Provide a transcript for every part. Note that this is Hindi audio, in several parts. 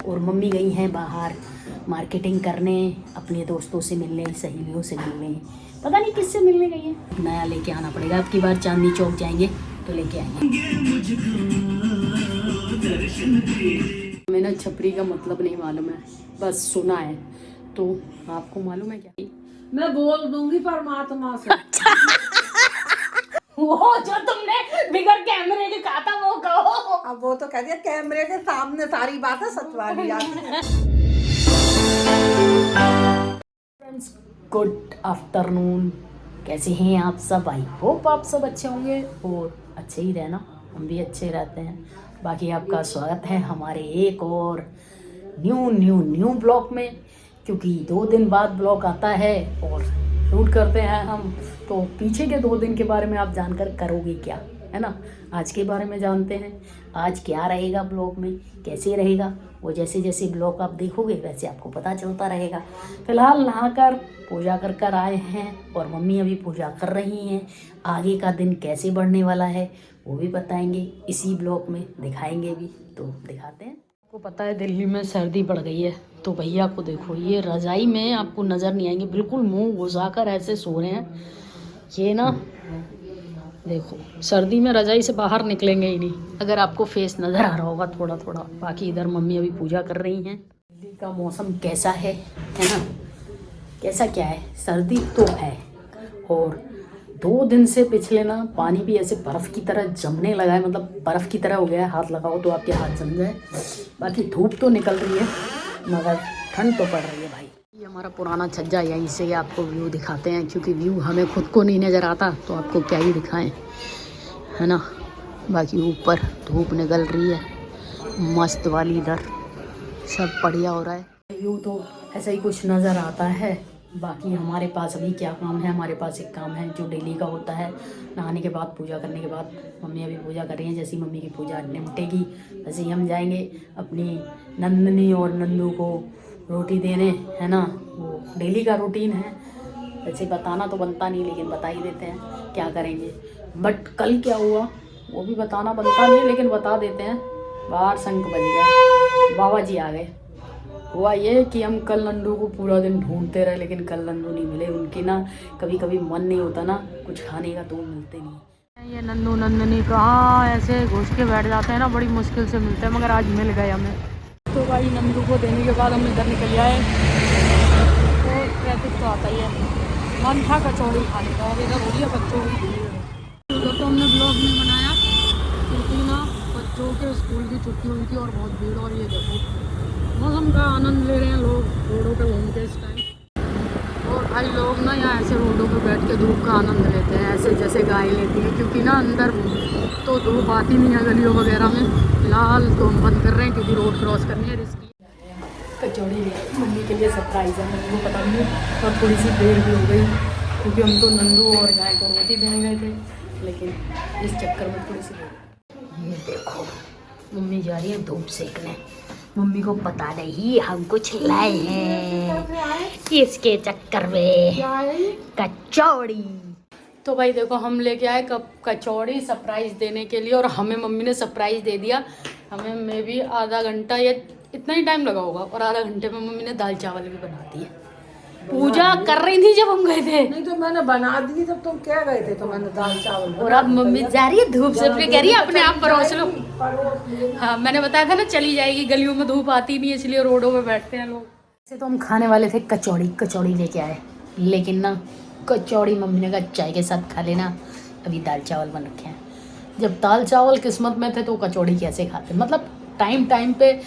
और मम्मी गई हैं बाहर मार्केटिंग करने, अपने दोस्तों से मिलने, सहेलियों से मिलने, पता नहीं किससे मिलने गई है। नया लेके आना पड़ेगा, अब की बार चांदनी चौक जाएंगे तो लेके आएंगे। मैंने छपरी का मतलब नहीं मालूम है, बस सुना है। तो आपको मालूम है क्या? मैं बोल दूंगी परमात्मा से। वो जो तुमने बिगर कैमरे के कहा था वो कहो। अब वो तो कह दिया कैमरे के सामने सारी बातें सच वाली आती है। Friends, good afternoon. कैसे हैं आप सब? आई होप आप सब अच्छे होंगे और अच्छे ही रहना, हम भी अच्छे रहते हैं। बाकी आपका स्वागत है हमारे एक और न्यू ब्लॉग में, क्योंकि 2 दिन बाद ब्लॉग आता है और शूट करते हैं हम। तो पीछे के 2 दिन के बारे में आप जानकर करोगे क्या, है ना? आज के बारे में जानते हैं, आज क्या रहेगा ब्लॉग में, कैसे रहेगा वो। जैसे जैसे ब्लॉग आप देखोगे वैसे आपको पता चलता रहेगा। फिलहाल नहाकर पूजा कर कर आए हैं और मम्मी अभी पूजा कर रही हैं। आगे का दिन कैसे बढ़ने वाला है वो भी बताएंगे, इसी ब्लॉग में दिखाएंगे भी, तो दिखाते हैं। आपको पता है दिल्ली में सर्दी बढ़ गई है, तो भैया को देखो, ये रजाई में आपको नज़र नहीं आएंगे, बिल्कुल मुंह घुसाकर ऐसे सो रहे हैं। ये ना देखो, सर्दी में रजाई से बाहर निकलेंगे ही नहीं। अगर आपको फेस नज़र आ रहा होगा थोड़ा थोड़ा। बाकी इधर मम्मी अभी पूजा कर रही हैं। दिल्ली का मौसम कैसा है ना? कैसा क्या है? सर्दी तो है, और 2 दिन से पिछले ना पानी भी ऐसे बर्फ़ की तरह जमने लगा है, मतलब बर्फ़ की तरह हो गया है। हाथ लगाओ तो आपके हाथ जम जाए। बाकी धूप तो निकल रही है मगर ठंड तो पड़ रही है भाई। ये हमारा पुराना छज्जा, यहीं से आपको व्यू दिखाते हैं, क्योंकि व्यू हमें खुद को नहीं नज़र आता तो आपको क्या ही दिखाएं, है ना? बाकी ऊपर धूप निकल रही है मस्त वाली, इधर सब बढ़िया हो रहा है। व्यू तो ऐसा ही कुछ नज़र आता है। बाकी हमारे पास अभी क्या काम है? हमारे पास एक काम है जो डेली का होता है। नहाने के बाद, पूजा करने के बाद, मम्मी अभी पूजा कर रही हैं, जैसी मम्मी की पूजा निपटेगी वैसे ही हम जाएंगे अपनी नंदनी और नंदू को रोटी देने, है ना? वो डेली का रूटीन है। वैसे बताना तो बनता नहीं, लेकिन बता ही देते हैं, क्या करेंगे। बट कल क्या हुआ वो भी बताना बनता नहीं, लेकिन बता देते हैं। बाहर शंख बज गया, बाबा जी आ गए। हुआ ये कि हम कल नंदू को पूरा दिन ढूंढते रहे, लेकिन कल नंदू नहीं मिले। उनकी ना कभी कभी मन नहीं होता ना कुछ खाने का, तो वो मिलते नहीं। ये नंदू नंदनी कहाँ ऐसे घुस के बैठ जाते हैं ना, बड़ी मुश्किल से मिलते हैं, मगर आज मिल गए हमें। तो भाई नंदू को देने के बाद हम इधर निकल आए, तो ट्रैफिक तो आता ही है। मन था कचौड़ी खाने का, और इधर हो रही है बच्चों की भीड़। तो हमने ब्लॉग नहीं बनाया क्योंकि ना बच्चों के स्कूल की छुट्टी हुई थी और बहुत भीड़। और ये देखो मौसम का आनंद ले रहे हैं लोग रोडों पे घूम के इस टाइम। और भाई लोग ना यहाँ ऐसे रोडों पे बैठ के धूप का आनंद लेते हैं, ऐसे जैसे गाय लेती है, क्योंकि ना अंदर तो धूप आती नहीं है गलियों वगैरह में। फिलहाल तो हम बंद कर रहे हैं क्योंकि रोड क्रॉस करनी है, रिस्की। कचौड़ी ले मम्मी के लिए सरप्राइज़ है, मम्मी को पता नहीं, और थोड़ी सी देर भी हो गई क्योंकि हम तो नंदू और गाय को रोटी देने गए थे, लेकिन इस चक्कर में थोड़ी सी देर। ये देखो मम्मी जा रही है धूप सेकने। मम्मी को पता नहीं हम कुछ लाए हैं इसके चक्कर में कचौड़ी। तो भाई देखो हम लेके आए कचौड़ी सरप्राइज देने के लिए, और हमें मम्मी ने सरप्राइज दे दिया। हमें मे भी आधा घंटा या इतना ही टाइम लगा होगा, और आधा घंटे में मम्मी ने दाल चावल भी बना दिए। पूजा कर रही थी जब हम गए थे। नहीं तो मैंने बना दी जब तुम क्या गए थे, तो मैंने दाल चावल। और अब मम्मी जा रही है धूप से, कह रही है अपने आप परोस लो। हाँ मैंने बताया था ना चली जाएगी, गलियों में धूप आती नहीं है इसलिए रोडों पे बैठते हैं लोग। वैसे तो हम खाने वाले थे कचौड़ी लेके आए, लेकिन ना कचौड़ी मम्मी ने कहा चाय के साथ खा लेना, अभी दाल चावल बन रखे हैं। जब दाल चावल किस्मत में थे तो कचौड़ी कैसे खाते? मतलब टाइम पे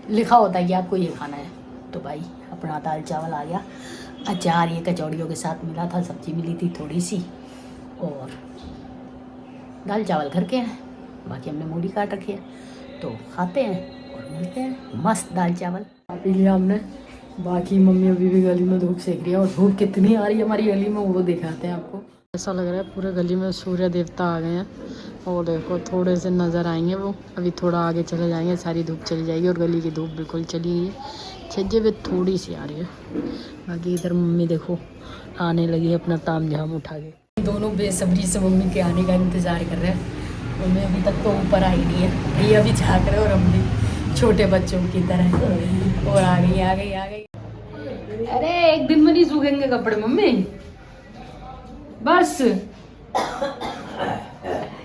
लिखा होता है कि आपको ये खाना है। तो भाई अपना दाल चावल आ गया, अचार ये कचौड़ियों के साथ मिला था, सब्जी मिली थी थोड़ी सी, और दाल चावल घर के हैं। बाकी हमने मूली काट रखी है, तो खाते हैं और मिलते हैं। मस्त दाल चावल पी लिया हमने। बाकी मम्मी अभी भी गली में धूप सेक रही है, और धूप कितनी आ रही है हमारी गली में वो दिखाते हैं आपको। ऐसा लग रहा है पूरे गली में सूर्य देवता आ गए हैं, और देखो थोड़े से नज़र आएंगे वो। अभी थोड़ा आगे चले जाएंगे, सारी धूप चली जाएगी, और गली की धूप बिल्कुल चली गई है, छज्जे पे थोड़ी सी आ रही है। बाकी इधर मम्मी देखो आने लगी है अपना तामझाम उठा के। दोनों बेसब्री से मम्मी के आने का इंतज़ार कर रहे हैं। मम्मी अभी तक तो ऊपर आई नहीं है, ये अभी झाँक रहे हैं और हम भी छोटे बच्चों की तरह। और आ गई आ गई आ गई। अरे एक दिन में नहीं सूखेंगे कपड़े मम्मी, बस।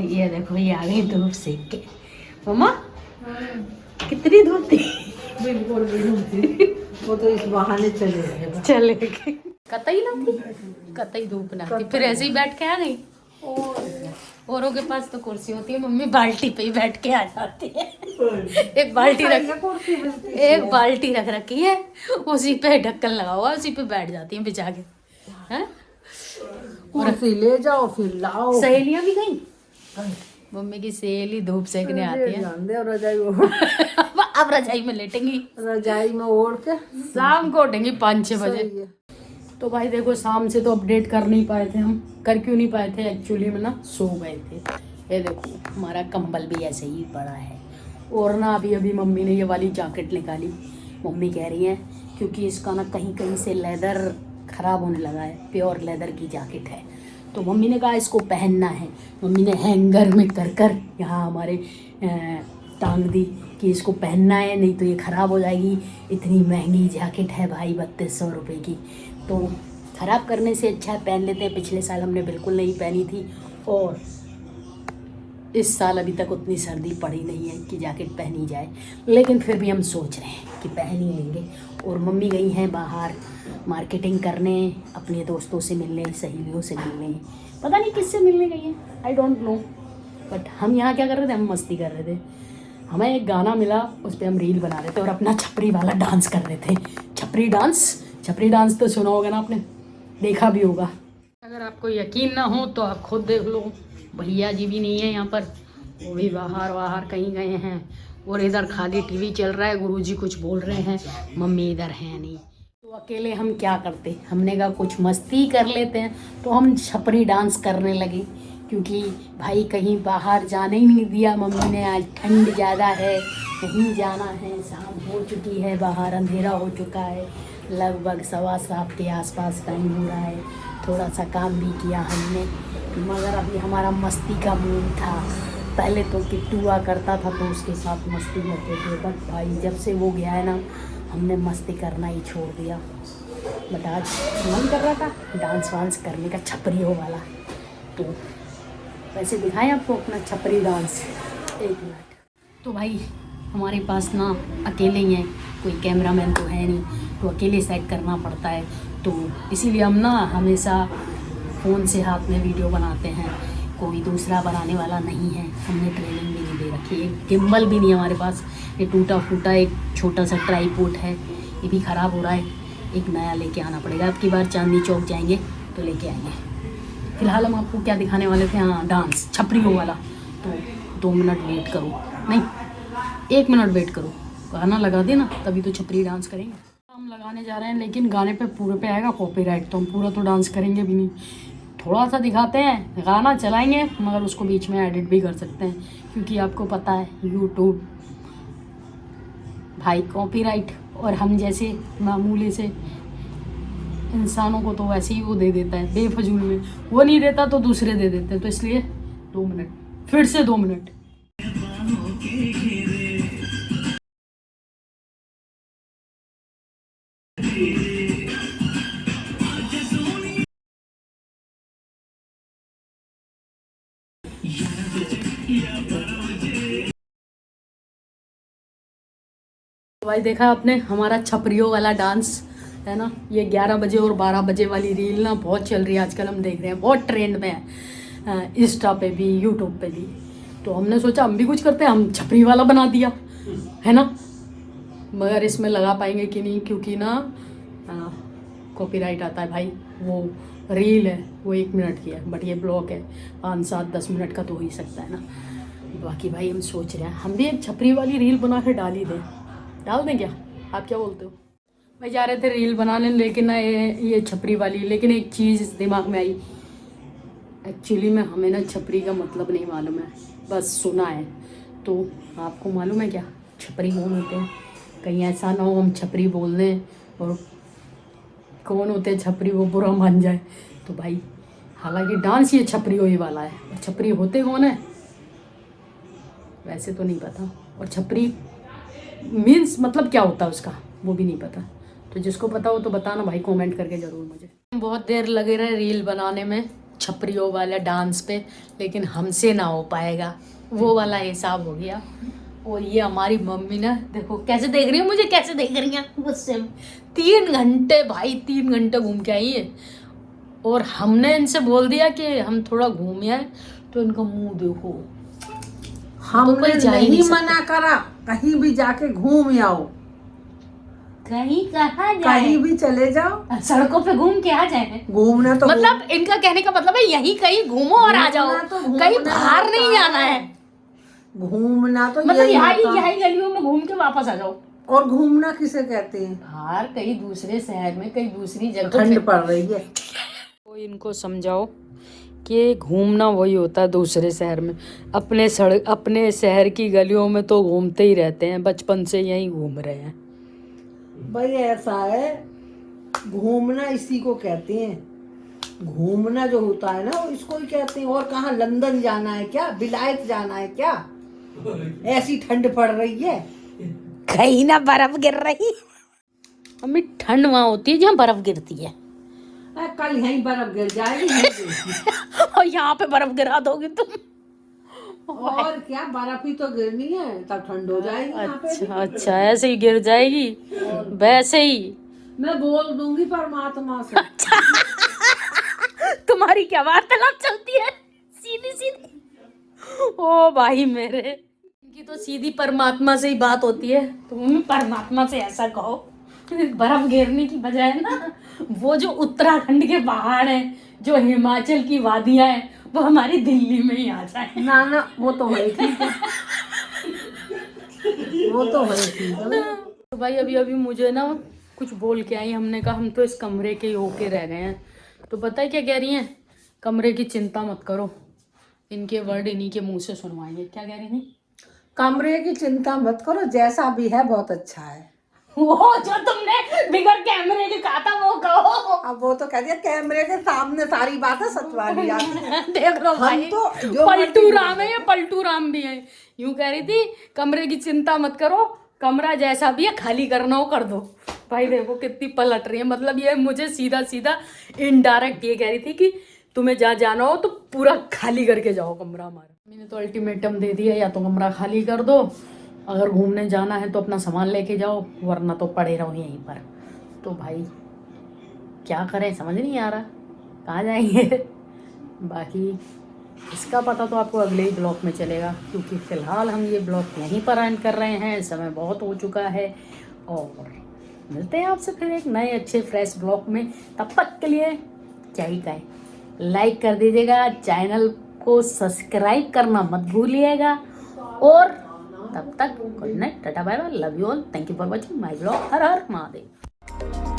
ये देखो ये आ गई धूप सेक के। मम्मा कितनी धूप थी। बिल्कुल भी नहीं थी, वो तो इस बहाने चले गए। चले गए, कतई ना थी, कतई धूप ना थी, फिर ऐसे ही बैठ के आ गई। औरों के पास तो कुर्सी होती है, मम्मी बाल्टी पे ही बैठ के आ जाती है। एक बाल्टी रख रखी है, उसी पे ढक्कन लगा हुआ, उसी पे बैठ जाती है बिछा के। हैं कुर्सी ले जाओ फिर लाओ। सहेलियां भी गई, मम्मी की सहेली धूप सेकने आती है। रजाई अब रजाई में लेटेंगी, रजाई में ओढ़ के शाम को उठेंगी 5-6 बजे। सही है। तो भाई देखो शाम से तो अपडेट कर नहीं पाए थे हम, कर क्यों नहीं पाए थे, एक्चुअली में ना सो गए थे। ये देखो हमारा कंबल भी ऐसे ही पड़ा है। और ना अभी अभी मम्मी ने ये वाली जैकेट निकाली, मम्मी कह रही है क्योंकि इसका ना कहीं कहीं से लेदर ख़राब होने लगा है, प्योर लेदर की जैकेट है, तो मम्मी ने कहा इसको पहनना है। मम्मी ने हैंगर में कर कर यहाँ हमारे टांग दी कि इसको पहनना है, नहीं तो ये ख़राब हो जाएगी। इतनी महंगी जैकेट है भाई, 3200 रुपये की, तो ख़राब करने से अच्छा है पहन लेते हैं। पिछले साल हमने बिल्कुल नहीं पहनी थी, और इस साल अभी तक उतनी सर्दी पड़ी नहीं है कि जैकेट पहनी जाए, लेकिन फिर भी हम सोच रहे हैं कि पहन ही लेंगे। और मम्मी गई हैं बाहर मार्केटिंग करने, अपने दोस्तों से मिलने, सहेलियों से मिलने, पता नहीं किससे मिलने गई हैं, आई डोंट नो। बट हम यहाँ क्या कर रहे थे, हम मस्ती कर रहे थे। हमें एक गाना मिला, उस पर हम रील बना रहे थे और अपना छपरी वाला डांस कर रहे थे। छपरी डांस तो सुना होगा ना आपने, देखा भी होगा। अगर आपको यकीन ना हो तो आप खुद देख लो। भैया जी भी नहीं है यहाँ पर, वो भी बाहर कहीं गए हैं, और इधर खाली टीवी चल रहा है, गुरुजी कुछ बोल रहे हैं, मम्मी इधर है नहीं। तो अकेले हम क्या करते, हमने कहा कुछ मस्ती कर लेते हैं, तो हम छपरी डांस करने लगे। क्योंकि भाई कहीं बाहर जाने ही नहीं दिया मम्मी ने, आज ठंड ज़्यादा है, कहीं जाना है, शाम हो चुकी है, बाहर अंधेरा हो चुका है, लगभग 7:15 के आसपास टाइम हो रहा है। थोड़ा सा काम भी किया हमने, मगर अभी हमारा मस्ती का मूड था। पहले तो किट्टू हुआ करता था तो उसके साथ मस्ती करते थे, बट भाई जब से वो गया है ना, हमने मस्ती करना ही छोड़ दिया। बट आज मन कर रहा था डांस वांस करने का, छपरियों वाला। तो वैसे दिखाएं आपको अपना छपरी डांस, 1 मिनट। तो भाई हमारे पास ना अकेले ही हैं, कोई कैमरामैन तो है नहीं, तो अकेले सेट करना पड़ता है। तो इसीलिए हम ना हमेशा फ़ोन से हाथ में वीडियो बनाते हैं, कोई दूसरा बनाने वाला नहीं है। हमने ट्रेनिंग भी नहीं दे रखी है, गिम्बल भी नहीं है हमारे पास। ये टूटा फूटा एक छोटा सा ट्राईपोड है, ये भी ख़राब हो रहा है, एक नया लेके आना पड़ेगा। अब की बार चांदनी चौक जाएंगे तो लेके आएंगे। फिलहाल हम आपको क्या दिखाने वाले थे, हाँ डांस छपरियों वाला। तो 2 मिनट वेट करो, नहीं 1 मिनट वेट करो, गाना लगा देना तभी तो छपरी डांस करेंगे। हम लगाने जा रहे हैं, लेकिन गाने पे पूरे पे आएगा कॉपीराइट, तो हम पूरा तो डांस करेंगे भी नहीं, थोड़ा सा दिखाते हैं, गाना चलाएंगे, मगर उसको बीच में एडिट भी कर सकते हैं, क्योंकि आपको पता है यूट्यूब भाई कॉपीराइट, और हम जैसे मामूली से इंसानों को तो वैसे ही वो दे देता है बेफजूल में, वो नहीं देता तो दूसरे दे देते हैं। तो इसलिए 2 मिनट, फिर से 2 मिनट। भाई देखा आपने हमारा छपरियों वाला डांस है ना, ये 11 बजे और 12 बजे वाली रील ना बहुत चल रही है आजकल, हम देख रहे हैं बहुत ट्रेंड में है, इंस्टा पे भी यूट्यूब पे भी। तो हमने सोचा हम भी कुछ करते हैं, हम छपरी वाला बना दिया है ना, मगर इसमें लगा पाएंगे कि नहीं, क्योंकि ना कॉपीराइट आता है भाई। वो रील है वो 1 मिनट की है, बट ये ब्लॉग है 5, 7, 10 मिनट का तो हो ही सकता है ना। बाकी भाई हम सोच रहे हैं हम भी एक छपरी वाली रील बना कर डाल ही दें, डाल दें क्या, आप क्या बोलते हो? भाई जा रहे थे रील बनाने, लेकिन ना ये छपरी वाली, लेकिन एक चीज़ दिमाग में आई, एक्चुअली में हमें ना छपरी का मतलब नहीं मालूम है, बस सुना है। तो आपको मालूम है क्या छपरी कौन होते हैं? कहीं ऐसा ना हो हम छपरी बोल दें और कौन होते हैं छपरी वो बुरा मान जाए। तो भाई हालांकि डांस ये छपरी ही वाला है, और छपरी होते कौन है वैसे तो नहीं पता। और छपरी मीन्स मतलब क्या होता है उसका वो भी नहीं पता। तो जिसको पता हो तो बताना भाई, कमेंट करके ज़रूर मुझे। बहुत देर लगे रहे रील बनाने में छपरियों वाले डांस पे, लेकिन हमसे ना हो पाएगा, वो वाला हिसाब हो गया। और ये हमारी मम्मी ना देखो कैसे देख रही है मुझे, कैसे देख रही है गुस्से में। 3 घंटे भाई, 3 घंटे घूम के आई है, और हमने इनसे बोल दिया कि हम थोड़ा घूम आए, तो इनका मुंह देखो। हमने कोई जा ही नहीं नहीं मना करा, कहीं भी जाके घूम आओ, कहीं कहाँ जाए, कहीं भी चले जाओ, सड़कों पे घूम के आ जाए। घूमना तो मतलब इनका कहने का मतलब है यही कहीं घूमो और आ जाओ, घूमना तो घूमना कहीं बाहर नहीं होता जाना है। घूमना तो मतलब यही यहाँ होता। ही गलियों में घूम के वापस आ जाओ। और घूमना किसे कहते हैं? बाहर कहीं दूसरे शहर में, कहीं दूसरी जगह ठंड पड़ रही है। तो इनको समझाओ कि घूमना वही होता है दूसरे शहर में। अपने शहर की गलियों में तो घूमते ही रहते हैं, बचपन से यहीं घूम रहे हैं। भाई ऐसा है, घूमना इसी को कहते हैं। घूमना जो होता है ना वो इसको ही कहते हैं। और कहाँ लंदन जाना है क्या, विलायत जाना है क्या? ऐसी ठंड पड़ रही है, कहीं ना बर्फ गिर रही। मम्मी ठंड वहां होती है जहाँ बर्फ गिरती है, कल यहीं बर्फ गिर जाएगी, यहीं गिरेगी। और यहाँ पे बर्फ गिरा दोगी तुम। और क्या, बर्फ ही तो गिरनी है, तब ठंड हो जाएगी यहाँ पे भी। अच्छा अच्छा, ऐसे ही गिर जाएगी वैसे ही। मैं बोल दूंगी परमात्मा से। तुम्हारी क्या वार्तालाप चलती है सीधी सीधी? ओ भाई मेरे, इनकी तो सीधी परमात्मा से ही बात होती है। तो मम्मी परमात्मा से ऐसा कहो, बर्फ गिरने की बजाय ना वो जो उत्तराखंड के पहाड़ हैं, जो हिमाचल की वादियां हैं, वो हमारी दिल्ली में ही आ जाए। ना ना, वो तो है ठीक है, वो तो है ठीक है। तो भाई अभी अभी मुझे ना कुछ बोल के आई, हमने कहा हम तो इस कमरे के होके रह गए हैं। तो पता है क्या कह रही हैं? कमरे की चिंता मत करो। इनके वर्ड इन्हीं के मुंह से सुनवाएंगे। क्या कह रही थी? कमरे की चिंता मत करो, जैसा भी है बहुत अच्छा है। वो जो तुमने बिगर कैमरे के कहा था वो कहो। अब वो तो कह दिया, कैमरे के सामने सारी बातें सचवाली जाती है। देख लो भाई, हम तो जो पलटू राम है या पलटू राम भी है। यूं कह रही थी कमरे की चिंता मत करो, कमरा जैसा भी है खाली करना हो कर दो। भाई देखो कितनी पलट रही है। मतलब ये मुझे सीधा सीधा इनडायरेक्ट ये कह रही थी कि तुम्हें जहाँ जाना हो तो पूरा खाली करके जाओ कमरा हमारा। मैंने तो अल्टीमेटम दे दिया, या तो कमरा खाली कर दो, अगर घूमने जाना है तो अपना सामान लेके जाओ, वरना तो पड़े रहो यहीं पर। तो भाई क्या करें समझ नहीं आ रहा, कहाँ जाएंगे। बाकी इसका पता तो आपको अगले ही ब्लॉग में चलेगा, क्योंकि फ़िलहाल हम ये ब्लॉग यहीं पर एंड कर रहे हैं। समय बहुत हो चुका है, और मिलते हैं आपसे फिर एक नए अच्छे फ्रेश ब्लॉग में। तब तक के लिए क्या ही कहें, लाइक कर दीजिएगा, चैनल को सब्सक्राइब करना मत भूलिएगा, और तब तक good night, tata bye bye, love you all, thank you for watching my blog. Har Har Mahadev.